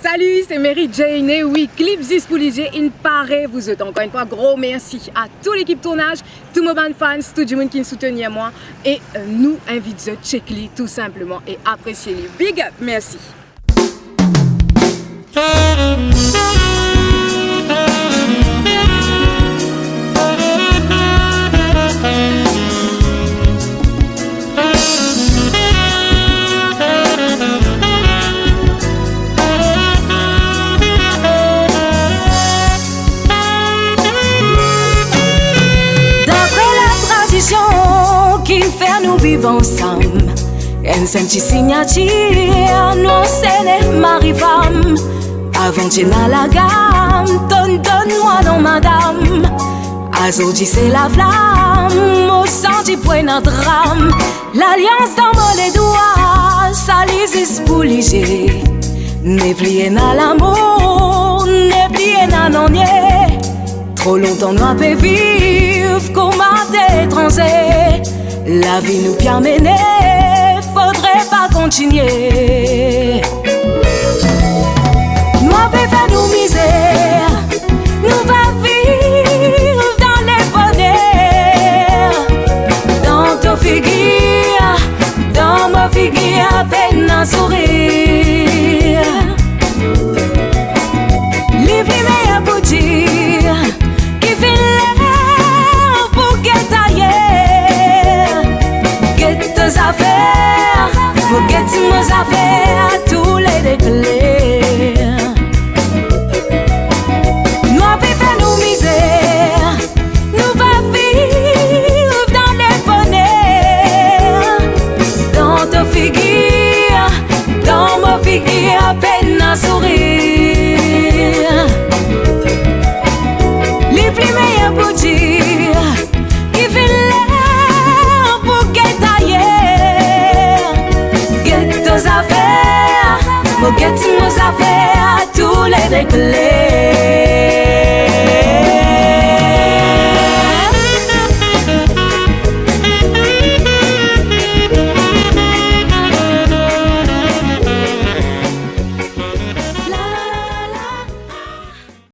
Salut, c'est Mary Jane et oui, clip Zispoulije, il paraît, vous êtes encore une fois gros merci à toute l'équipe tournage, tous mes fans, tout le monde qui nous soutient à moi et nous invitons à checker tout simplement et apprécier les big up, merci. Qui fait nous vivre ensemble. Un senti signature, nous c'est mari-femme. Avant de la gamme, donne-moi non madame. Azodi c'est la flamme, au senti point notre drame. L'alliance dans les doigts, ça les Zispoulije. N'est plié à l'amour, n'est plié à non-nier. Trop longtemps nous avons vivre comme des étrangers. La vie nous bien menée, faudrait pas continuer. Nous avons fait nous misère, nous va vivre dans les bonheurs. Dans ton figure, dans ma figure, à peine un sourire. Les premiers pour dire qui fait l'air pour guetter. Affaires, vous guettez mes affaires à tous les déclairs. Nous avons fait nos misères, nous va vivre dans les bonheurs. Dans ta figure, dans ma figure, à peine un sourire. Les plus meilleurs pour dire qui fait l'air pour guetter. Affaires, vous guettez nos affaires à tous les déclairs.